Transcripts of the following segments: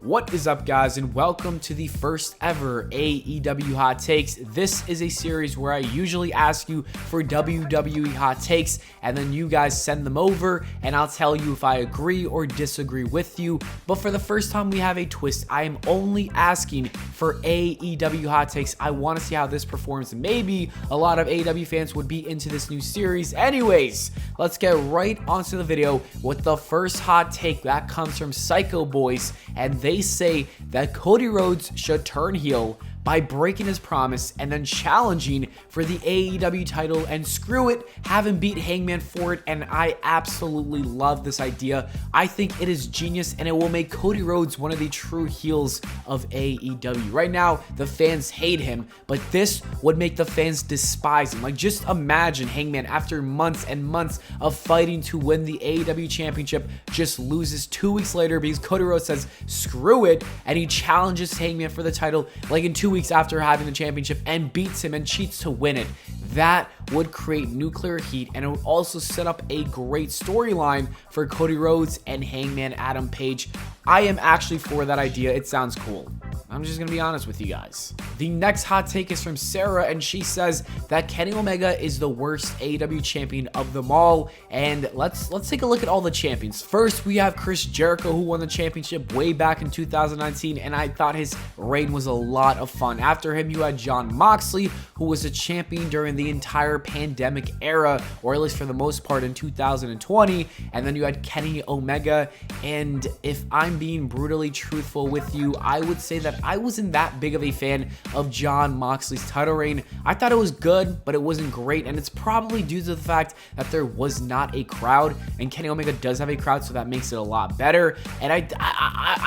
What is up, guys, and welcome to the first ever AEW Hot Takes. This is a series where I usually ask you for WWE hot takes, and then you guys send them over, and I'll tell you if I agree or disagree with you. But for the first time, we have a twist. I am only asking for AEW hot takes. I want to see how this performs. Maybe a lot of AEW fans would be into this new series. Anyways, let's get right onto the video with the first hot take. That comes from Psycho Boys, and they say that Cody Rhodes should turn heel by breaking his promise and then challenging for the AEW title, and screw it, have him beat Hangman for it. And I absolutely love this idea. I think it is genius, and it will make Cody Rhodes one of the true heels of AEW. Right now, the fans hate him, but this would make the fans despise him. Like, just imagine Hangman, after months and months of fighting to win the AEW championship, just loses 2 weeks later because Cody Rhodes says screw it, and he challenges Hangman for the title like in 2 weeks after having the championship, and beats him and cheats to win it. That would create nuclear heat, and it would also set up a great storyline for Cody Rhodes and Hangman Adam Page. I am actually for that idea. It sounds cool. I'm just gonna be honest with you guys. The next hot take is from Sarah, and she says that Kenny Omega is the worst AEW champion of them all. And let's take a look at all the champions. First, we have Chris Jericho, who won the championship way back in 2019, and I thought his reign was a lot of fun. After him, you had Jon Moxley, who was a champion during the entire pandemic era, or at least for the most part in 2020. And then you had Kenny Omega. And if I'm being brutally truthful with you, I would say that I wasn't that big of a fan of Jon Moxley's title reign. I thought it was good, but it wasn't great, and it's probably due to the fact that there was not a crowd, and Kenny Omega does have a crowd, so that makes it a lot better. And I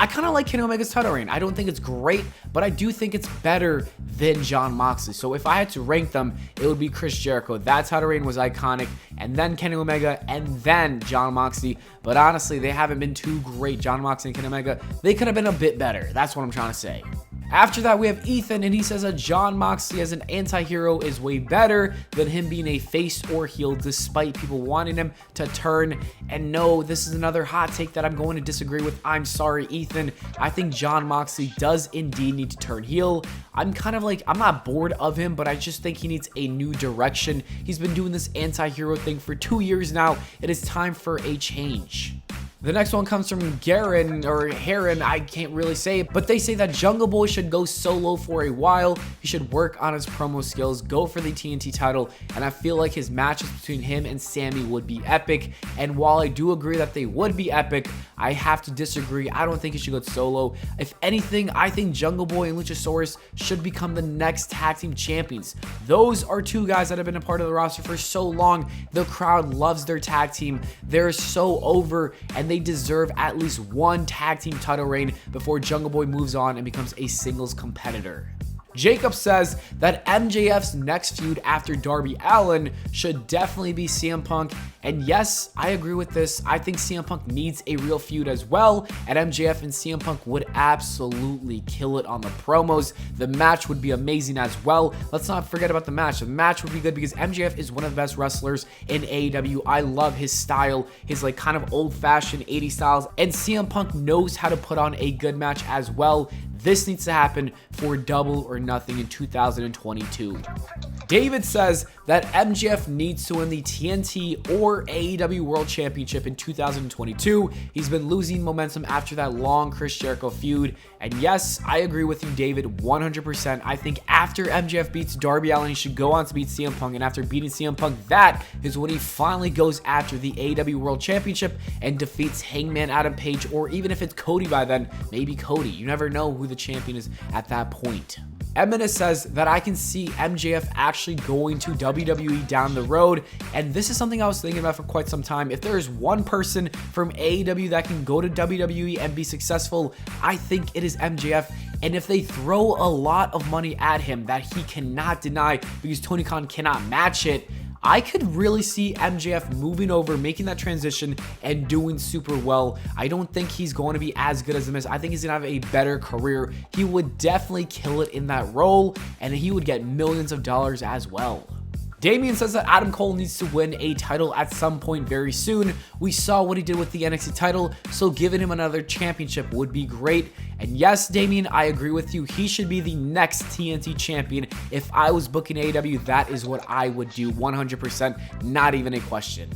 kind of like Kenny Omega's title reign. I don't think it's great, but I do think it's better than Jon Moxley. So if I had to rank them, it would be Chris Jericho. That title reign was iconic, and then Kenny Omega, and then Jon Moxley. But honestly, they haven't been too great. Jon Moxley and Kenny Omega, they could have been a bit better. That's what I'm trying to say. After that, we have Ethan, and he says that Jon Moxley as an anti-hero is way better than him being a face or heel, despite people wanting him to turn. And no, this is another hot take that I'm going to disagree with. I'm sorry, Ethan. I think Jon Moxley does indeed need to turn heel. I'm not bored of him, but I just think he needs a new direction. He's been doing this anti-hero thing for 2 years now. It is time for a change. The next one comes from Garen, or Heron, I can't really say it, but they say that Jungle Boy should go solo for a while. He should work on his promo skills, go for the TNT title, and I feel like his matches between him and Sammy would be epic. And while I do agree that they would be epic, I have to disagree. I don't think he should go solo. If anything, I think Jungle Boy and Luchasaurus should become the next tag team champions. Those are two guys that have been a part of the roster for so long. The crowd loves their tag team. They're so over, and they deserve at least one tag team title reign before Jungle Boy moves on and becomes a singles competitor. Jacob says that MJF's next feud after Darby Allin should definitely be CM Punk. And yes, I agree with this. I think CM Punk needs a real feud as well, and MJF and CM Punk would absolutely kill it on the promos. The match would be amazing as well. Let's not forget about the match. The match would be good because MJF is one of the best wrestlers in AEW. I love his style, his kind of old-fashioned 80s styles, and CM Punk knows how to put on a good match as well. This needs to happen for Double or Nothing in 2022. David says that MJF needs to win the TNT or AEW World Championship in 2022. He's been losing momentum after that long Chris Jericho feud. And yes, I agree with you, David, 100%. I think after MJF beats Darby Allin, he should go on to beat CM Punk. And after beating CM Punk, that is when he finally goes after the AEW World Championship and defeats Hangman Adam Page. Or even if it's Cody by then, maybe Cody. You never know who the champion is at that point. Emina says that I can see MJF actually going to WWE down the road, and this is something I was thinking about for quite some time. If there is one person from AEW that can go to WWE and be successful, I think it is MJF. And if they throw a lot of money at him that he cannot deny because Tony Khan cannot match it, I could really see MJF moving over, making that transition, and doing super well. I don't think he's going to be as good as The Miz. I think he's going to have a better career. He would definitely kill it in that role, and he would get millions of dollars as well. Damien says that Adam Cole needs to win a title at some point very soon. We saw what he did with the NXT title, so giving him another championship would be great. And yes, Damien, I agree with you. He should be the next TNT champion. If I was booking AEW, that is what I would do 100%, not even a question.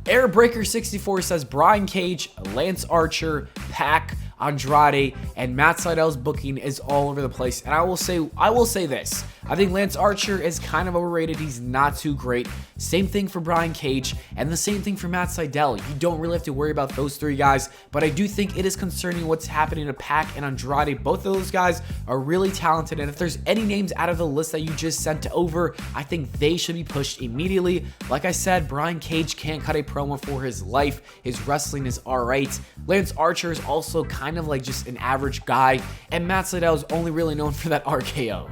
Airbreaker64 says Brian Cage, Lance Archer, Pac, Andrade, and Matt Sydal's booking is all over the place. And I will say this. I think Lance Archer is kind of overrated. He's not too great. Same thing for Brian Cage, and the same thing for Matt Sydal. You don't really have to worry about those three guys, but I do think it is concerning what's happening to Pac and Andrade. Both of those guys are really talented, and if there's any names out of the list that you just sent over, I think they should be pushed immediately. Like I said, Brian Cage can't cut a promo for his life. His wrestling is alright. Lance Archer is also kind of like just an average guy, and Matt Sydal is only really known for that RKO.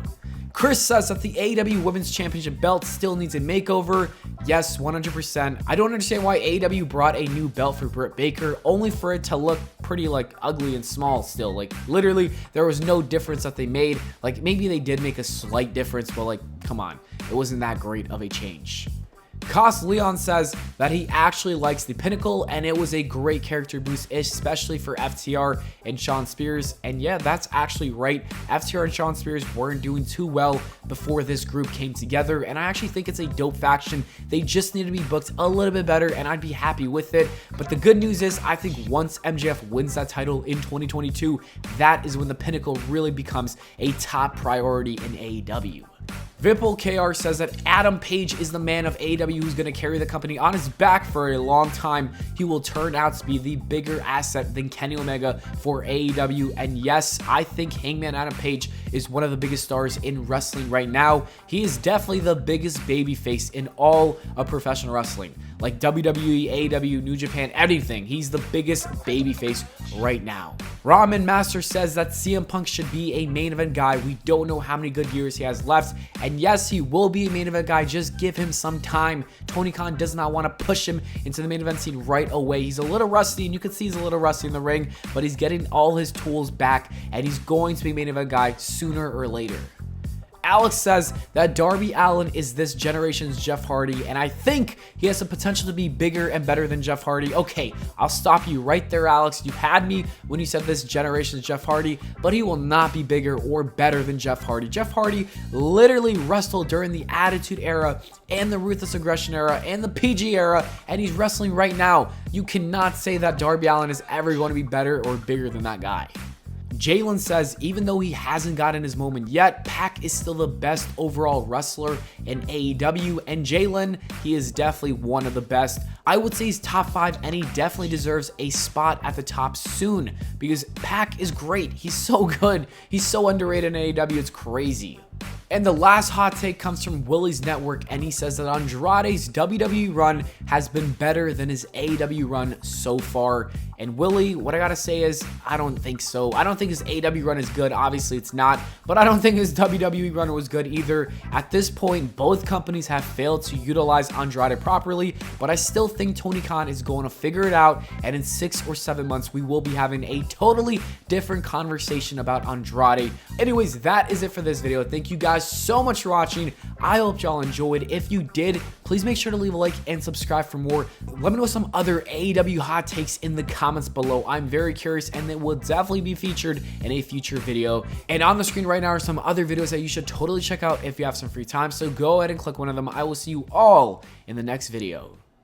Chris says that the AEW Women's Championship belt still needs a makeover. Yes, 100%. I don't understand why AEW brought a new belt for Britt Baker, only for it to look pretty like ugly and small still. Like literally, there was no difference that they made. Like maybe they did make a slight difference, but like, come on. It wasn't that great of a change. Cos Leon says that he actually likes the Pinnacle, and it was a great character boost, especially for FTR and Shawn Spears. And yeah, that's actually right. FTR and Shawn Spears weren't doing too well before this group came together, and I actually think it's a dope faction. They just need to be booked a little bit better, and I'd be happy with it. But the good news is, I think once MJF wins that title in 2022, that is when the Pinnacle really becomes a top priority in AEW. Vipul KR says that Adam Page is the man of AEW who's going to carry the company on his back for a long time. He will turn out to be the bigger asset than Kenny Omega for AEW. And yes, I think Hangman Adam Page is one of the biggest stars in wrestling right now. He is definitely the biggest babyface in all of professional wrestling. Like WWE, AEW, New Japan, anything. He's the biggest babyface right now. Ramen Master says that CM Punk should be a main event guy. We don't know how many good years he has left. And yes, he will be a main event guy. Just give him some time. Tony Khan does not want to push him into the main event scene right away. He's a little rusty, and you can see he's a little rusty in the ring, but he's getting all his tools back, and he's going to be a main event guy sooner or later. Alex says that Darby Allin is this generation's Jeff Hardy, and I think he has the potential to be bigger and better than Jeff Hardy. Okay, I'll stop you right there, Alex. You had me when you said this generation's Jeff Hardy, but he will not be bigger or better than Jeff Hardy. Jeff Hardy literally wrestled during the Attitude Era and the Ruthless Aggression Era and the PG Era, and he's wrestling right now. You cannot say that Darby Allin is ever going to be better or bigger than that guy. Jalen says, even though he hasn't gotten his moment yet, Pac is still the best overall wrestler in AEW, and Jalen, he is definitely one of the best. I would say he's top 5, and he definitely deserves a spot at the top soon, because Pac is great. He's so good. He's so underrated in AEW, it's crazy. And the last hot take comes from Willie's Network, and he says that Andrade's WWE run has been better than his AEW run so far. And Willie, what I gotta say is, I don't think so. I don't think his AEW run is good. Obviously, it's not. But I don't think his WWE run was good either. At this point, both companies have failed to utilize Andrade properly. But I still think Tony Khan is going to figure it out. And in 6 or 7 months, we will be having a totally different conversation about Andrade. Anyways, that is it for this video. Thank you guys so much for watching. I hope y'all enjoyed. If you did, please make sure to leave a like and subscribe for more. Let me know some other AEW hot takes in the comments below. I'm very curious, and it will definitely be featured in a future video. And on the screen right now are some other videos that you should totally check out if you have some free time. So go ahead and click one of them. I will see you all in the next video.